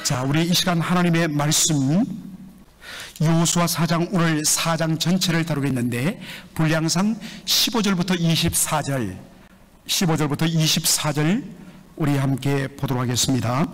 자, 우리 이 시간 하나님의 말씀 여호수아 4장, 오늘 4장 전체를 다루겠는데 분량상 15절부터 24절 우리 함께 보도록 하겠습니다.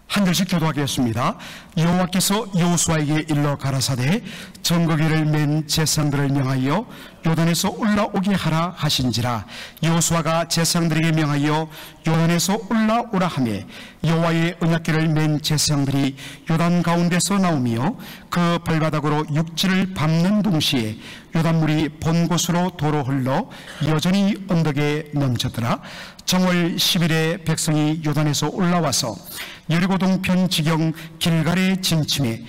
한 절씩 교도하겠습니다. 여호와께서 여호수아에게 일러 가라사대 정거기를 맨 제사장들을 명하여 요단에서 올라오게 하라 하신지라. 여호수아가 제사장들에게 명하여 요단에서 올라오라 하매 여호와의 언약궤를 맨 제사장들이 요단 가운데서 나오며 그 발바닥으로 육지를 밟는 동시에 요단물이 본 곳으로 도로 흘러 여전히 언덕에 넘쳤더라. 정월 10일에 백성이 요단에서 올라와서 여리고 동편 지경 길갈에 진침해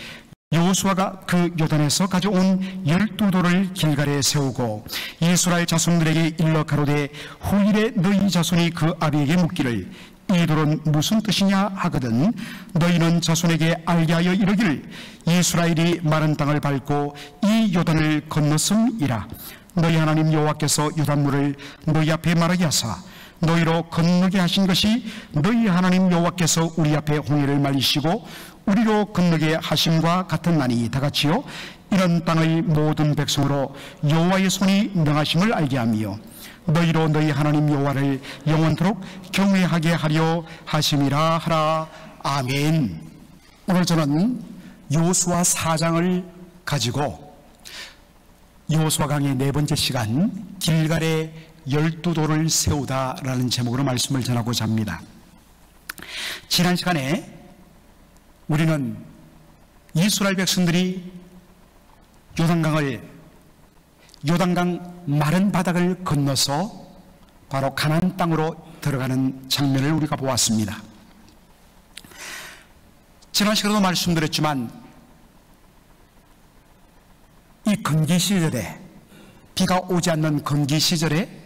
여호수아가 그 요단에서 가져온 12돌을 길갈에 세우고 이스라엘 자손들에게 일러 가로되 후일에 너희 자손이 그 아비에게 묻기를 이 돌은 무슨 뜻이냐 하거든 너희는 자손에게 알게 하여 이르기를 이스라엘이 마른 땅을 밟고 이 요단을 건넜음이라. 너희 하나님 여호와께서 요단물을 너희 앞에 마르게 하사 너희로 건너게 하신 것이 너희 하나님 여호와께서 우리 앞에 홍해를 말리시고 우리로 건너게 하심과 같은나니 다같이요 이런 땅의 모든 백성으로 여호와의 손이 명하심을 알게 하며 너희로 너희 하나님 여호와를 영원토록 경외하게 하려 하심이라 하라. 아멘. 오늘 저는 여호수아 4장을 가지고 여호수아 강의 네 번째 시간 길갈에 12돌을 세우다라는 제목으로 말씀을 전하고자 합니다. 지난 시간에 우리는 이스라엘 백성들이 요단강 마른 바닥을 건너서 바로 가나안 땅으로 들어가는 장면을 우리가 보았습니다. 지난 시간에도 말씀드렸지만 이 건기 시절에, 비가 오지 않는 건기 시절에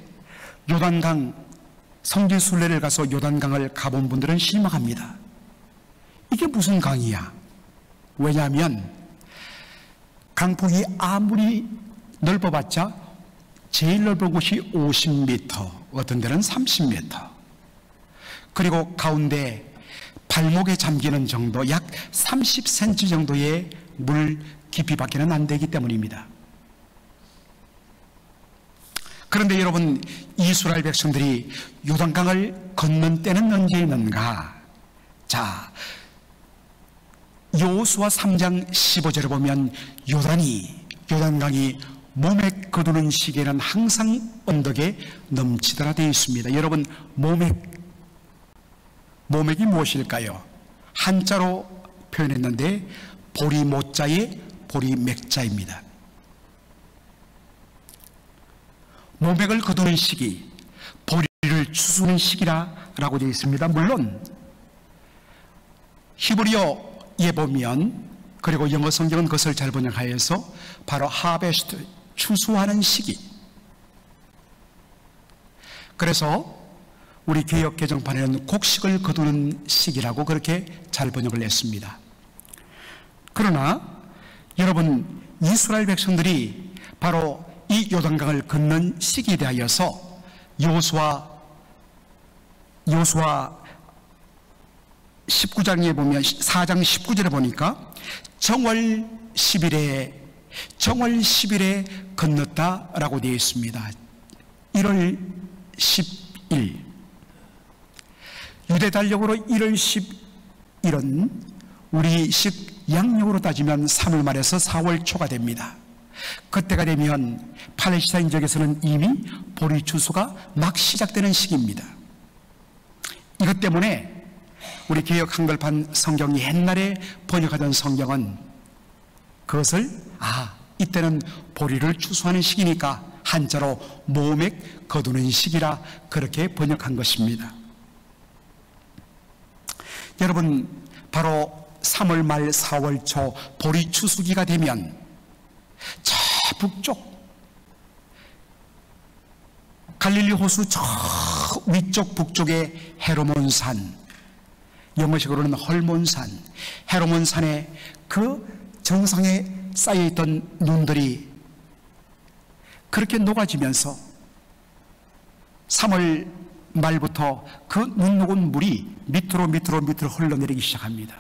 요단강 성지순례를 가서 요단강을 가본 분들은 실망합니다. 이게 무슨 강이야? 왜냐하면 강폭이 아무리 넓어봤자 제일 넓은 곳이 50m, 어떤 데는 30m, 그리고 가운데 발목에 잠기는 정도, 약 30cm 정도의 물 깊이밖에는 안 되기 때문입니다. 그런데 여러분, 이스라엘 백성들이 요단강을 건넌 때는 언제 있는가? 자, 여호수아 3장 15절에 보면 요단강이 몸에 거두는 시기에는 항상 언덕에 넘치더라 되어 있습니다. 여러분, 모맥이 무엇일까요? 한자로 표현했는데 보리모자의 보리맥자입니다. 모맥을 거두는 시기, 보리를 추수하는 시기라고 되어 있습니다. 물론 히브리어에 보면, 그리고 영어 성경은 그것을 잘 번역하여서 바로 하베스트, 추수하는 시기. 그래서 우리 개역 개정판에는 곡식을 거두는 시기라고 그렇게 잘 번역을 했습니다. 그러나 여러분, 이스라엘 백성들이 바로 이 요단강을 건넌 시기에 대하여서 여호수아 19장에 보면, 4장 19절에 보니까 정월 10일에 건넜다라고 되어 있습니다. 1월 10일. 유대 달력으로 1월 10일은 우리식 양력으로 따지면 3월 말에서 4월 초가 됩니다. 그때가 되면 팔레스타인족에서는 이미 보리 추수가 막 시작되는 시기입니다. 이것 때문에 우리 개역 한글판 성경이 옛날에 번역하던 성경은 그것을 이때는 보리를 추수하는 시기니까 한자로 모맥 거두는 시기라 그렇게 번역한 것입니다. 여러분, 바로 3월 말 4월 초 보리 추수기가 되면 저 북쪽 갈릴리 호수 저 위쪽 북쪽의 헤르몬산, 영어식으로는 헐몬산, 헤르몬산의 그 정상에 쌓여있던 눈들이 그렇게 녹아지면서 3월 말부터 그 눈 녹은 물이 밑으로 흘러내리기 시작합니다.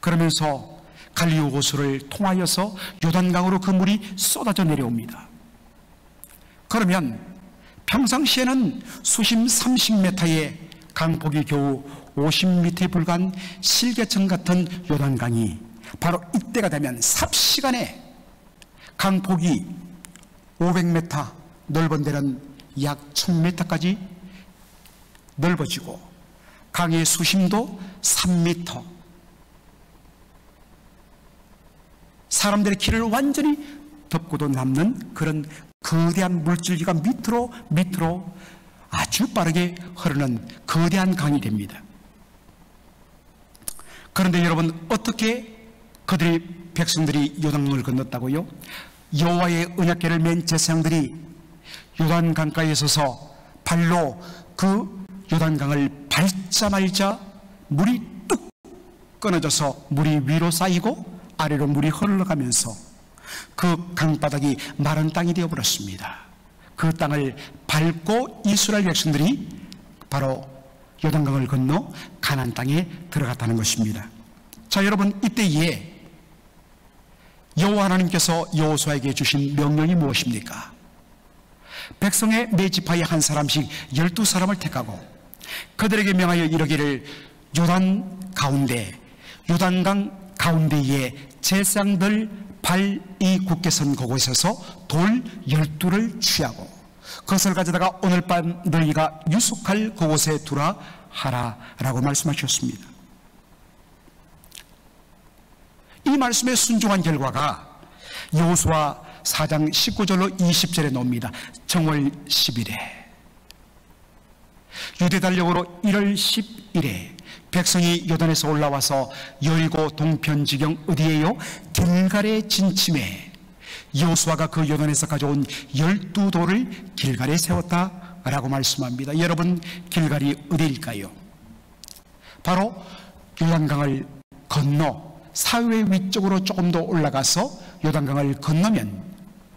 그러면서 갈릴리 호수를 통하여서 요단강으로 그 물이 쏟아져 내려옵니다. 그러면 평상시에는 수심 30m의 강폭이 겨우 50m에 불과한 실개천 같은 요단강이 바로 이때가 되면 삽시간에 강폭이 500m, 넓은 데는 약 1000m까지 넓어지고 강의 수심도 3m, 사람들의 길을 완전히 덮고도 남는 그런 거대한 물줄기가 밑으로 아주 빠르게 흐르는 거대한 강이 됩니다. 그런데 여러분, 어떻게 백성들이 요단강을 건넜다고요? 여호와의 언약궤를 맨 제사장들이 요단강가에 서서 발로 그 요단강을 밟자마자 물이 뚝 끊어져서 물이 위로 쌓이고 아래로 물이 흘러가면서 그 강바닥이 마른 땅이 되어버렸습니다. 그 땅을 밟고 이스라엘 백성들이 바로 요단강을 건너 가나안 땅에 들어갔다는 것입니다. 자, 여러분, 이때에 여호와 하나님께서 여호수아에게 주신 명령이 무엇입니까? 백성의 매 지파에 한 사람씩 12사람을 택하고 그들에게 명하여 이르기를 요단 가운데, 요단강 가운데에 제사장들 발이 굳게 선 그곳에서 돌 12를 취하고 그것을 가져다가 오늘 밤 너희가 유숙할 그곳에 두라 하라 라고 말씀하셨습니다. 이 말씀에 순종한 결과가 여호수아 4장 19절로 20절에 나옵니다. 정월 10일에 유대 달력으로 1월 10일에 백성이 요단에서 올라와서 여리고 동편 지경 어디에요? 길갈에 진침해 여호수아가 그 요단에서 가져온 12돌을 길갈에 세웠다라고 말씀합니다. 여러분, 길갈이 어디일까요? 바로 요단강을 건너 사회 위쪽으로 조금 더 올라가서 요단강을 건너면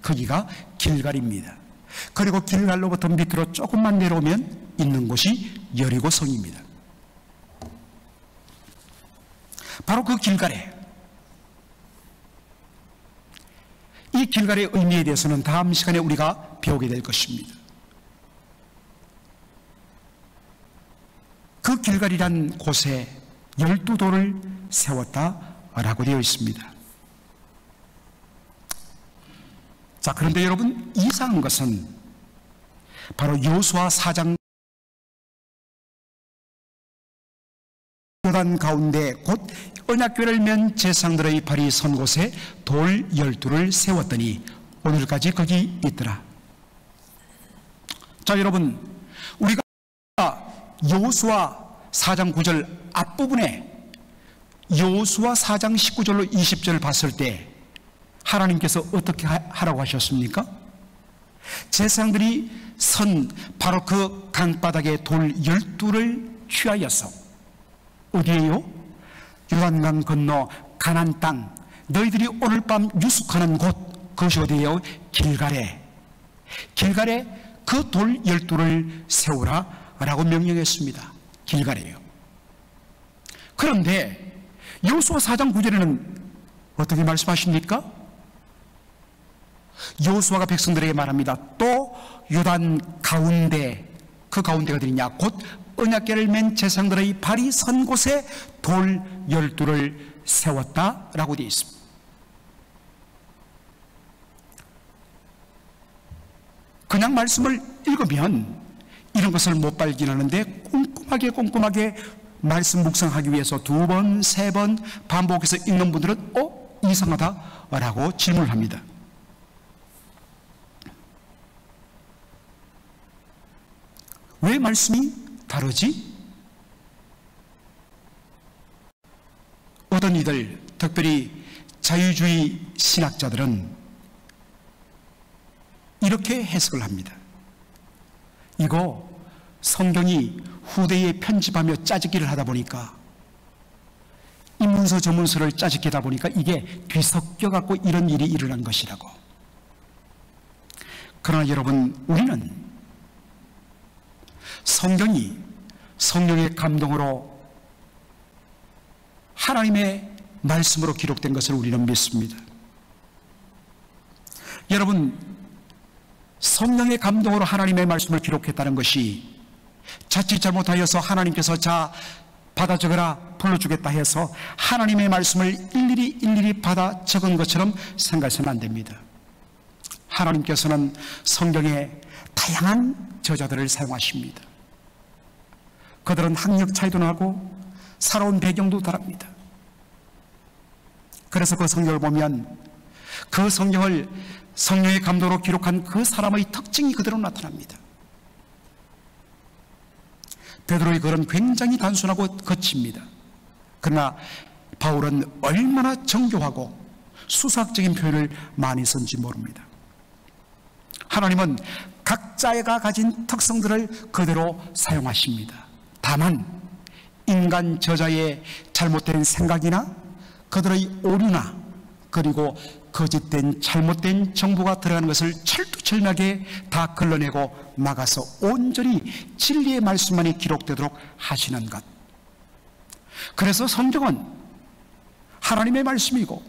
거기가 길갈입니다. 그리고 길갈로부터 밑으로 조금만 내려오면 있는 곳이 여리고성입니다. 바로 그 길갈에, 이 길갈의 의미에 대해서는 다음 시간에 우리가 배우게 될 것입니다. 그 길갈이란 곳에 12돌을 세웠다라고 되어 있습니다. 자, 그런데 여러분, 이상한 것은 바로 여호수아 4장 요단 가운데 곧 언약궤를 맨 제사장들의 발이 선 곳에 돌 12를 세웠더니 오늘까지 거기 있더라. 자, 여러분, 우리가 여호수아 4장 9절 앞부분에 여호수아 4장 19절로 20절을 봤을 때 하나님께서 어떻게 하라고 하셨습니까? 제사장들이 선 바로 그 강바닥에 돌 12를 취하여서 어디에요? 요단강 건너 가나안 땅, 너희들이 오늘 밤 유숙하는 곳, 그것이 어디에요? 길갈에 그 돌 12를 세우라 라고 명령했습니다. 길갈에요. 그런데 여호수아 4장 9절에는 어떻게 말씀하십니까? 여호수아가 백성들에게 말합니다. 또 요단 가운데, 그 가운데가 어디냐? 곧 언약궤를 맨 제사장들의 발이 선 곳에 돌 12를 세웠다라고 되어 있습니다. 그냥 말씀을 읽으면 이런 것을 못 발견하는데 꼼꼼하게 말씀 묵상하기 위해서 2번, 3번 반복해서 읽는 분들은 이상하다라고 질문을 합니다. 왜 말씀이 다르지? 어떤 이들, 특별히 자유주의 신학자들은 이렇게 해석을 합니다. 이거 성경이 후대에 편집하며 짜집기를 하다 보니까, 이 문서 저 문서를 짜집기다 보니까 이게 뒤섞여 갖고 이런 일이 일어난 것이라고. 그러나 여러분, 우리는 성경이 성령의 감동으로 하나님의 말씀으로 기록된 것을 우리는 믿습니다. 여러분, 성령의 감동으로 하나님의 말씀을 기록했다는 것이 자칫 잘못하여서 하나님께서 자 받아 적으라 불러주겠다 해서 하나님의 말씀을 일일이 받아 적은 것처럼 생각해서는 안 됩니다. 하나님께서는 성경에 다양한 저자들을 사용하십니다. 그들은 학력 차이도 나고 살아온 배경도 다릅니다. 그래서 그 성경을 보면 그 성경을 성령의 감동으로 기록한 그 사람의 특징이 그대로 나타납니다. 베드로의 글은 굉장히 단순하고 거칩니다. 그러나 바울은 얼마나 정교하고 수사학적인 표현을 많이 썼는지 모릅니다. 하나님은 각자가 가진 특성들을 그대로 사용하십니다. 다만 인간 저자의 잘못된 생각이나 그들의 오류나 그리고 거짓된 잘못된 정보가 들어가는 것을 철두철미하게 다 걸러내고 막아서 온전히 진리의 말씀만이 기록되도록 하시는 것. 그래서 성경은 하나님의 말씀이고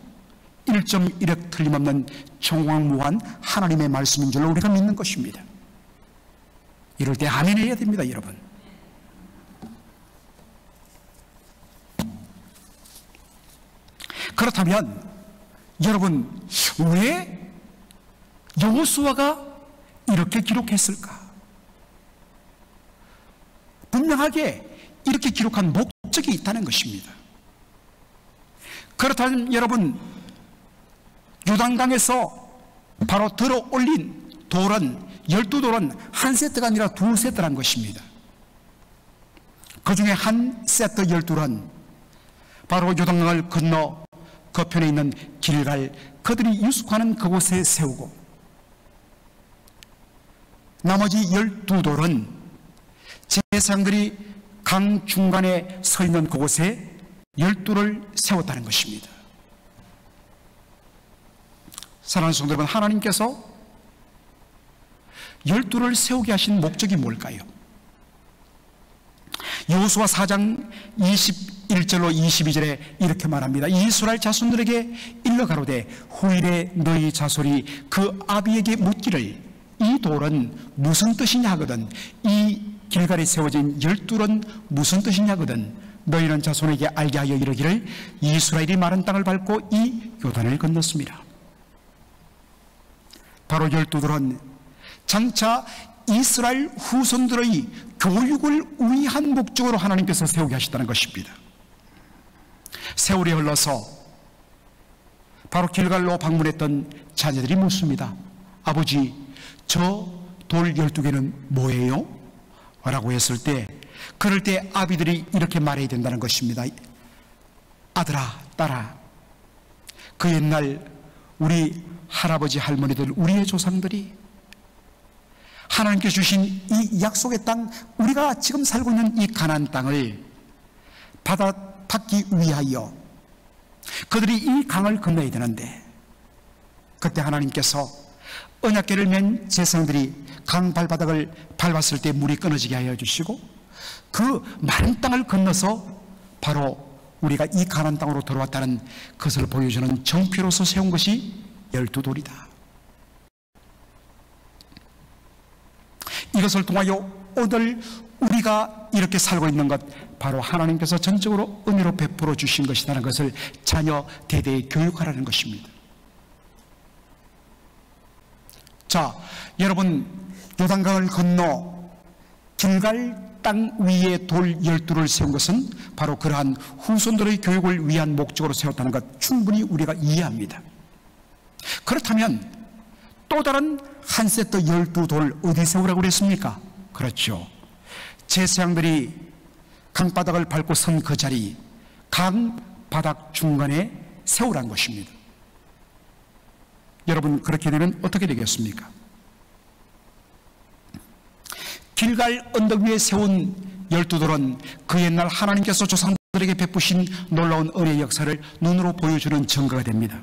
1.1획 틀림없는 정확무한 하나님의 말씀인 줄로 우리가 믿는 것입니다. 이럴 때 아멘 해야 됩니다, 여러분. 그렇다면 여러분, 왜 여호수아가 이렇게 기록했을까? 분명하게 이렇게 기록한 목적이 있다는 것입니다. 그렇다면 여러분, 요단강에서 바로 들어 올린 돌은 12돌은 한 세트가 아니라 두 세트란 것입니다. 그 중에 한 세트 12돌은 바로 요단강을 건너 그편에 있는 길갈, 그들이 유숙하는 그곳에 세우고, 나머지 12돌은 제사장들이 강 중간에 서 있는 그곳에 12돌을 세웠다는 것입니다. 사랑하는 성도 여러분, 하나님께서 12돌을 세우게 하신 목적이 뭘까요? 여호수아 4장 21절로 22절에 이렇게 말합니다. 이스라엘 자손들에게 일러 가로되 후일에 너희 자손이 그 아비에게 묻기를 이 돌은 무슨 뜻이냐 하거든, 이 길갈에 세워진 12돌은 무슨 뜻이냐 하거든, 너희는 자손에게 알게 하여 이르기를 이스라엘이 마른 땅을 밟고 이 요단을 건넜습니다. 바로 12돌은 장차 이스라엘 후손들의 교육을 위한 목적으로 하나님께서 세우게 하셨다는 것입니다. 세월이 흘러서 바로 길갈로 방문했던 자녀들이 묻습니다. 아버지, 저 돌 12개는 뭐예요? 라고 했을 때, 그럴 때 아비들이 이렇게 말해야 된다는 것입니다. 아들아, 딸아, 그 옛날 우리 할아버지 할머니들, 우리의 조상들이 하나님께 주신 이 약속의 땅, 우리가 지금 살고 있는 이 가나안 땅을 받기 위하여 그들이 이 강을 건너야 되는데, 그때 하나님께서 언약궤를 맨 제사장들이 강 발바닥을 밟았을 때 물이 끊어지게 하여 주시고, 그 마른 땅을 건너서 바로 우리가 이 가나안 땅으로 들어왔다는 것을 보여주는 정표로서 세운 것이 12돌이다. 이것을 통하여 오늘 우리가 이렇게 살고 있는 것, 바로 하나님께서 전적으로 은혜로 베풀어 주신 것이라는 것을 자녀 대대에 교육하라는 것입니다. 자, 여러분, 요단강을 건너 길갈 땅 위에 돌 12돌을 세운 것은 바로 그러한 후손들의 교육을 위한 목적으로 세웠다는 것, 충분히 우리가 이해합니다. 그렇다면 또 다른 한 세트 12돌을 어디 세우라고 그랬습니까? 그렇죠, 제사장들이 강바닥을 밟고 선 그 자리, 강바닥 중간에 세우라는 것입니다. 여러분, 그렇게 되면 어떻게 되겠습니까? 길갈 언덕 위에 세운 12돌은 그 옛날 하나님께서 조상들에게 베푸신 놀라운 은혜의 역사를 눈으로 보여주는 증거가 됩니다.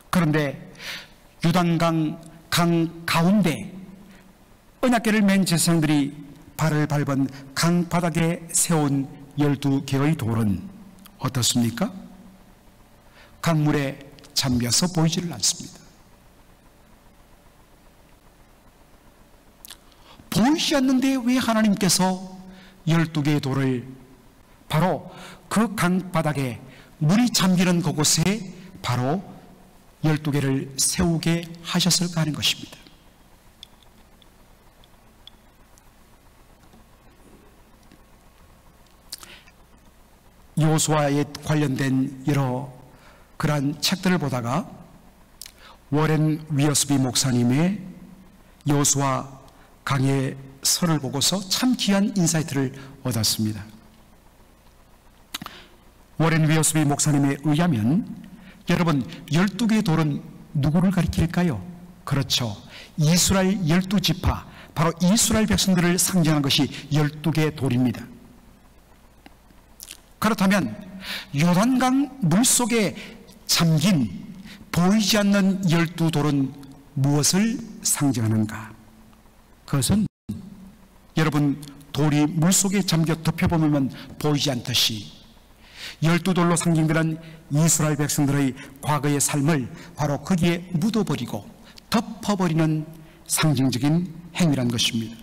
그런데 요단강 강 가운데 언약궤를 맨 제사장들이 발을 밟은 강바닥에 세운 12개의 돌은 어떻습니까? 강물에 잠겨서 보이지를 않습니다. 보이지 않는데 왜 하나님께서 12개의 돌을 바로 그 강바닥에 물이 잠기는 그곳에 바로 12개를 세우게 하셨을까 하는 것입니다. 여호수아에 관련된 여러 그러한 책들을 보다가 워렌 위어스비 목사님의 여호수아 강의 설을 보고서 참 귀한 인사이트를 얻었습니다. 워렌 위어스비 목사님에 의하면 여러분 12개의 돌은 누구를 가리킬까요? 그렇죠. 이스라엘 12지파, 바로 이스라엘 백성들을 상징하는 것이 12개의 돌입니다. 그렇다면 요단강 물속에 잠긴 보이지 않는 12돌은 무엇을 상징하는가? 그것은 여러분 돌이 물속에 잠겨 덮여보면 보이지 않듯이 12돌로 상징되는 이스라엘 백성들의 과거의 삶을 바로 거기에 묻어버리고 덮어버리는 상징적인 행위란 것입니다.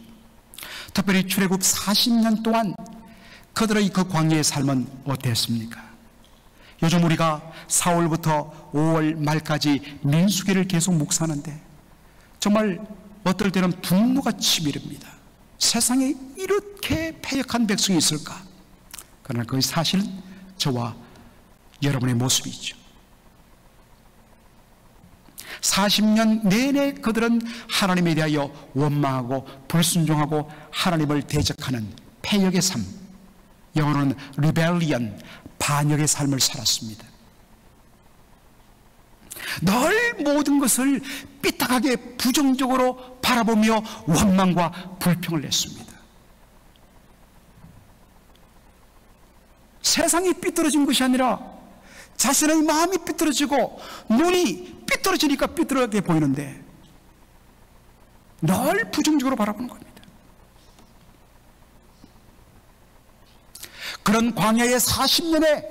특별히 출애굽 40년 동안 그들의 그 광야의 삶은 어땠습니까? 요즘 우리가 4월부터 5월 말까지 민수기를 계속 묵상하는데 정말 어떨 때는 분노가 치밀합니다. 세상에 이렇게 패역한 백성이 있을까? 그러나 그것이 사실 저와 여러분의 모습이죠. 40년 내내 그들은 하나님에 대하여 원망하고 불순종하고 하나님을 대적하는 패역의 삶, 영어로는 rebellion, 반역의 삶을 살았습니다. 늘 모든 것을 삐딱하게 부정적으로 바라보며 원망과 불평을 했습니다. 세상이 삐뚤어진 것이 아니라 자신의 마음이 삐뚤어지고 눈이 삐뚤어지니까 삐뚤하게 보이는데 늘 부정적으로 바라보는 겁니다. 그런 광야의 40년의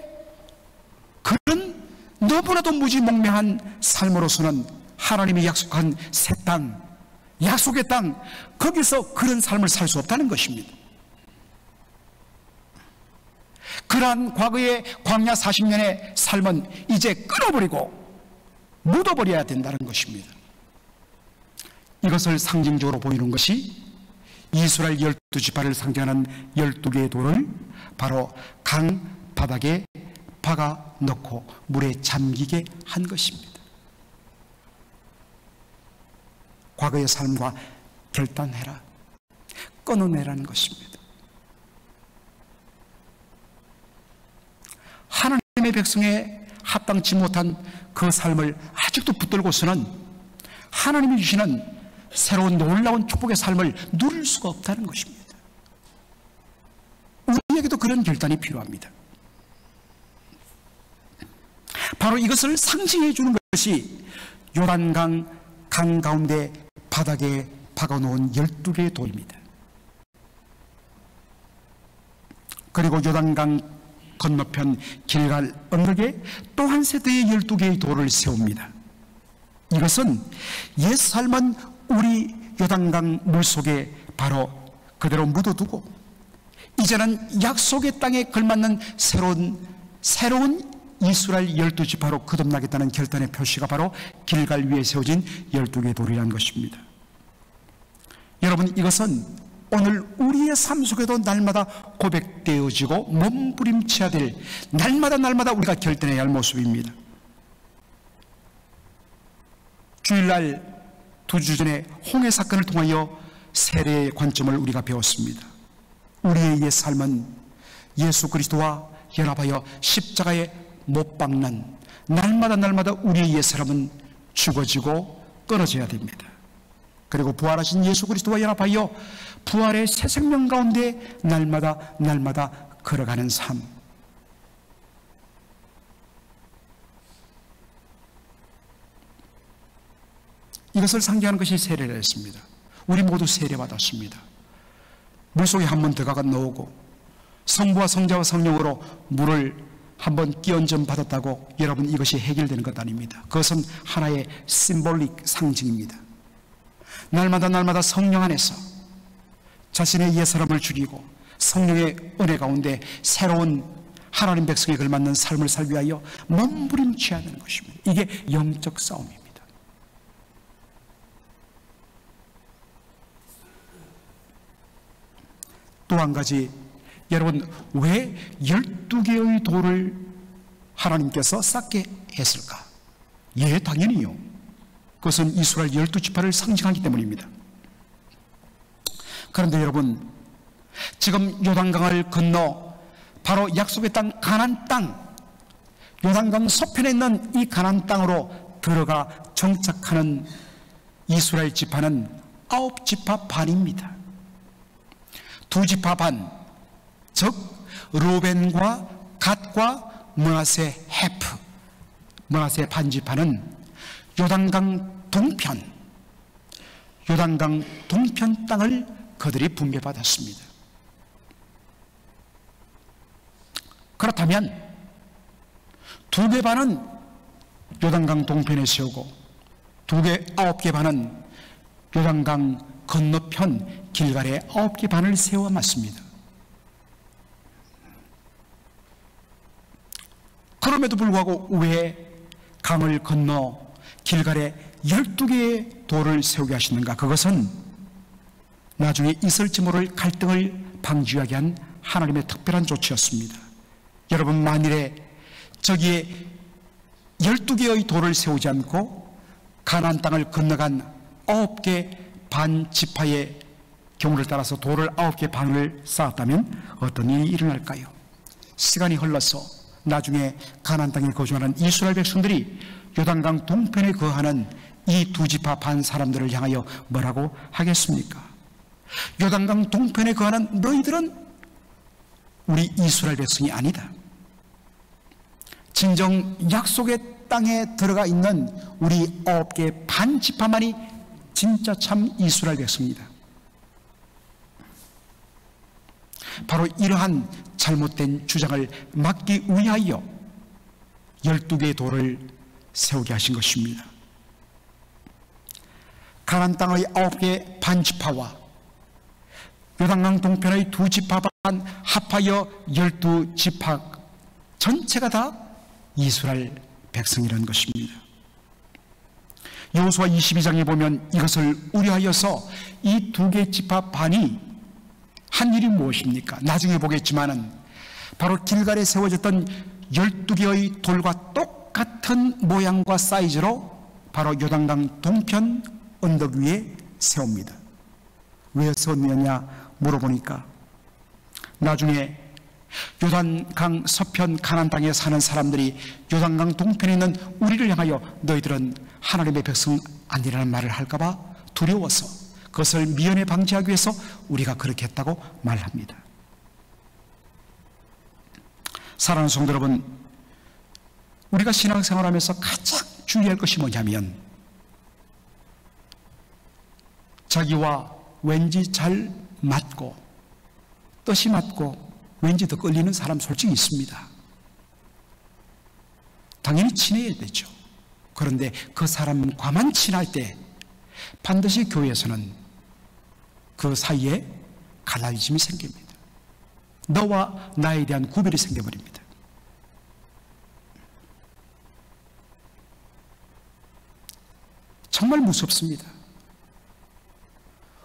그런 너무나도 무지몽매한 삶으로서는 하나님이 약속한 새 땅, 약속의 땅, 거기서 그런 삶을 살 수 없다는 것입니다. 그러한 과거의 광야 40년의 삶은 이제 끊어버리고 묻어버려야 된다는 것입니다. 이것을 상징적으로 보이는 것이 이스라엘 12지파를 상징하는 12개의 돌을 바로 강 바닥에 박아 넣고 물에 잠기게 한 것입니다. 과거의 삶과 결단해라, 끊어내라는 것입니다. 하나님의 백성에 합당치 못한 그 삶을 아직도 붙들고서는 하나님이 주시는 새로운 놀라운 축복의 삶을 누릴 수가 없다는 것입니다. 우리에게도 그런 결단이 필요합니다. 바로 이것을 상징해 주는 것이 요단강 강 가운데 바닥에 박아놓은 12개의 돌입니다. 그리고 요단강 건너편 길갈 언덕에 또 한 세대의 12개의 돌을 세웁니다. 이것은 옛 삶은 우리 요단강 물속에 바로 그대로 묻어두고 이제는 약속의 땅에 걸맞는 새로운 이스라엘 12지파로 거듭나겠다는 결단의 표시가 바로 길갈 위에 세워진 12개의 돌이라는 것입니다. 여러분, 이것은 오늘 우리의 삶 속에도 날마다 고백되어지고 몸부림쳐야 될 날마다 우리가 결단해야 할 모습입니다. 주일날 2주 전에 홍해 사건을 통하여 세례의 관점을 우리가 배웠습니다. 우리의 옛 삶은 예수 그리스도와 연합하여 십자가에 못 박는 날마다 우리의 옛 사람은 죽어지고 끊어져야 됩니다. 그리고 부활하신 예수 그리스도와 연합하여 부활의 새 생명 가운데 날마다 걸어가는 삶. 이것을 상징하는 것이 세례를 했습니다. 우리 모두 세례받았습니다. 물속에 한 번 들어가 나오고 성부와 성자와 성령으로 물을 한번 끼얹음 받았다고 여러분 이것이 해결되는 것 아닙니다. 그것은 하나의 심볼릭 상징입니다. 날마다 성령 안에서 자신의 옛사람을 죽이고 성령의 은혜 가운데 새로운 하나님 백성에 걸맞는 삶을 살기 위하여 몸부림쳐야 되는 것입니다. 이게 영적 싸움입니다. 또 한 가지, 여러분, 왜 12개의 돌을 하나님께서 쌓게 했을까? 예, 당연히요. 그것은 이스라엘 12지파를 상징하기 때문입니다. 그런데 여러분, 지금 요단강을 건너 바로 약속의 땅 가나안 땅, 요단강 서편에 있는 이 가나안 땅으로 들어가 정착하는 이스라엘 지파는 9지파 반입니다. 2지파 반, 즉 루벤과 갓과 므낫세 헤프, 므낫세 반지파는 요단강 동편 땅을 그들이 분배받았습니다. 그렇다면 2개 반은 요단강 동편에 세우고 9개 반은 요단강 건너편 길갈에 9개 반을 세워 놨습니다. 그럼에도 불구하고 왜 강을 건너 길갈에 12개의 돌을 세우게 하시는가? 그것은 나중에 있을지 모를 갈등을 방지하게 한 하나님의 특별한 조치였습니다. 여러분, 만일에 저기에 12개의 돌을 세우지 않고 가나안 땅을 건너간 9개 반 지파의 경우를 따라서 돌을 9개 반을 쌓았다면 어떤 일이 일어날까요? 시간이 흘러서 나중에 가나안 땅에 거주하는 이스라엘 백성들이 요단강 동편에 거하는 이 2지파 반 사람들을 향하여 뭐라고 하겠습니까? 요단강 동편에 거하는 너희들은 우리 이스라엘 백성이 아니다. 진정 약속의 땅에 들어가 있는 우리 9개 반 지파만이 진짜 참 이스라엘 백성입니다. 바로 이러한 잘못된 주장을 막기 위하여 12개의 돌을 세우게 하신 것입니다. 가나안 땅의 9개 반지파와 요단강 동편의 2지파 반 합하여 12지파 전체가 다 이스라엘 백성이라는 것입니다. 여호수아 22장에 보면 이것을 우려하여서 이 2개 지파 반이 한 일이 무엇입니까? 나중에 보겠지만은 바로 길갈에 세워졌던 12개의 돌과 똑같은 모양과 사이즈로 바로 요단강 동편 언덕 위에 세웁니다. 왜 세웠느냐 물어보니까 나중에 요단강 서편 가나안 땅에 사는 사람들이 요단강 동편에 있는 우리를 향하여 너희들은 하나님의 백성 아니라는 말을 할까봐 두려워서 그것을 미연에 방지하기 위해서 우리가 그렇게 했다고 말합니다. 사랑하는 성도 여러분, 우리가 신앙생활하면서 가장 주의할 것이 뭐냐면 자기와 왠지 잘 맞고 뜻이 맞고 왠지 더 끌리는 사람 솔직히 있습니다. 당연히 친해야 되죠. 그런데 그 사람과만 친할 때 반드시 교회에서는 그 사이에 갈라짐이 생깁니다. 너와 나에 대한 구별이 생겨버립니다. 정말 무섭습니다.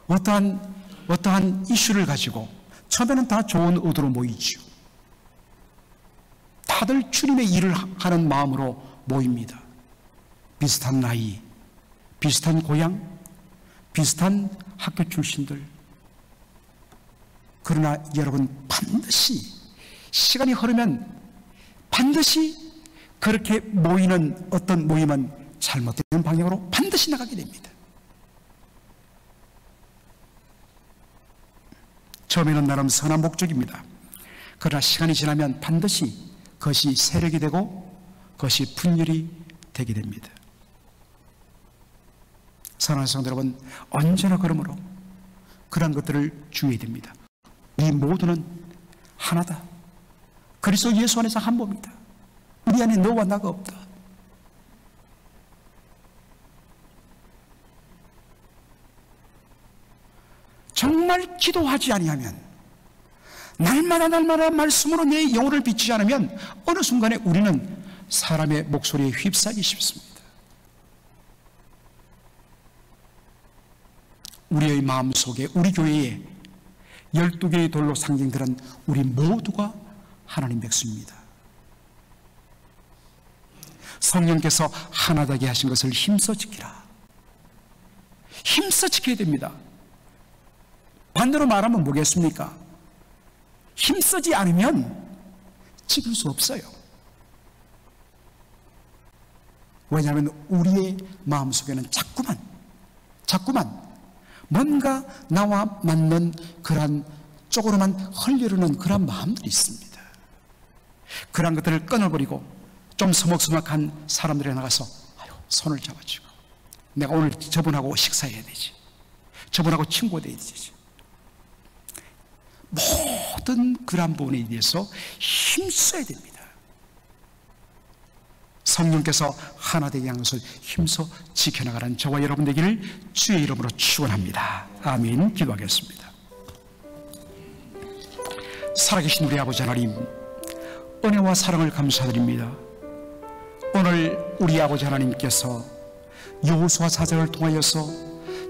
어떠한 이슈를 가지고 처음에는 다 좋은 의도로 모이죠. 다들 주님의 일을 하는 마음으로 모입니다. 비슷한 나이, 비슷한 고향, 비슷한 학교 출신들. 그러나 여러분, 반드시 시간이 흐르면 반드시 그렇게 모이는 어떤 모임은 잘못된 방향으로 반드시 나가게 됩니다. 처음에는 나름 선한 목적입니다. 그러나 시간이 지나면 반드시 그것이 세력이 되고 그것이 분열이 되게 됩니다. 사랑하는 성도 여러분, 언제나 그러므로 그런 것들을 주의해야 됩니다. 이 모두는 하나다. 그리스도 예수 안에서 한 몸이다. 우리 안에 너와 나가 없다. 정말 기도하지 아니하면, 날마다 말씀으로 내 영혼을 비추지 않으면 어느 순간에 우리는 사람의 목소리에 휩싸이기 쉽습니다. 우리의 마음속에, 우리 교회에 12개의 돌로 상징들은 우리 모두가 하나님 백성입니다. 성령께서 하나 되게 하신 것을 힘써 지키라. 힘써 지켜야 됩니다. 반대로 말하면 뭐겠습니까? 힘쓰지 않으면 지킬 수 없어요. 왜냐하면 우리의 마음속에는 자꾸만 뭔가 나와 맞는 그러한 쪽으로만 흘려르는 그러한 마음들이 있습니다. 그러한 것들을 끊어버리고 좀 서먹서먹한 사람들에 나가서 손을 잡아주고, 내가 오늘 저분하고 식사해야 되지, 저분하고 친구가 돼야 되지, 모든 그러한 부분에 대해서 힘써야 됩니다. 성령께서 하나 되게 한 것을 힘써 지켜나가는 저와 여러분 되기를 주의 이름으로 축원합니다. 아멘. 기도하겠습니다. 살아계신 우리 아버지 하나님, 은혜와 사랑을 감사드립니다. 오늘 우리 아버지 하나님께서 여호수아 사장을 통하여서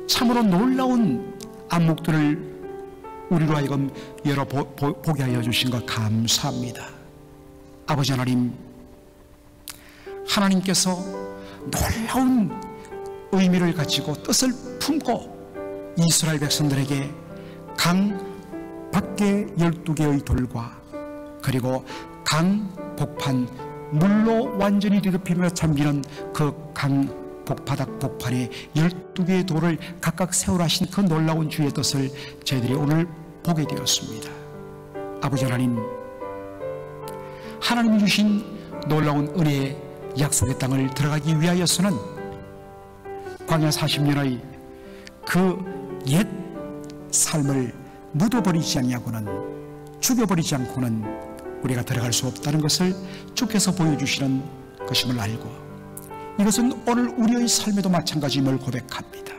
참으로 놀라운 안목들을 우리로 하여금 열어보게 하여 주신 것 감사합니다. 아버지 하나님, 하나님께서 놀라운 의미를 가지고 뜻을 품고 이스라엘 백성들에게 강 밖에 12개의 돌과 그리고 강 복판, 물로 완전히 뒤덮이며 잠기는 그 강 복바닥 복판에 12개의 돌을 각각 세우라 하신 그 놀라운 주의 뜻을 저희들이 오늘 보게 되었습니다. 아버지 하나님, 하나님이 주신 놀라운 은혜의 약속의 땅을 들어가기 위하여서는 광야 40년의 그 옛 삶을 묻어버리지 아니하고는, 죽여버리지 않고는 우리가 들어갈 수 없다는 것을 주께서 보여주시는 것임을 알고, 이것은 오늘 우리의 삶에도 마찬가지임을 고백합니다.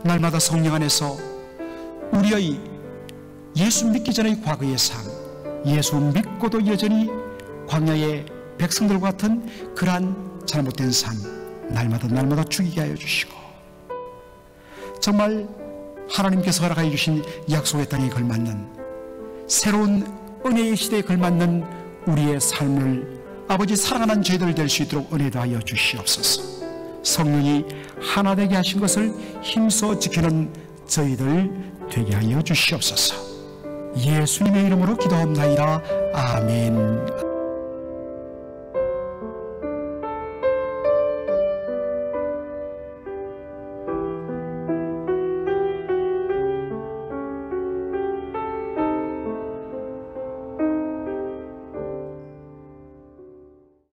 날마다 성령 안에서 우리의 예수 믿기 전의 과거의 삶, 예수 믿고도 여전히 광야의 백성들과 같은 그러한 잘못된 삶, 날마다 죽이게 하여 주시고, 정말 하나님께서 허락하여 주신 약속의 땅에 걸맞는 새로운 은혜의 시대에 걸맞는 우리의 삶을 아버지 사랑하는 저희들 될 수 있도록 은혜도 하여 주시옵소서. 성령이 하나 되게 하신 것을 힘써 지키는 저희들 되게 하여 주시옵소서. 예수님의 이름으로 기도합나이다. 아멘.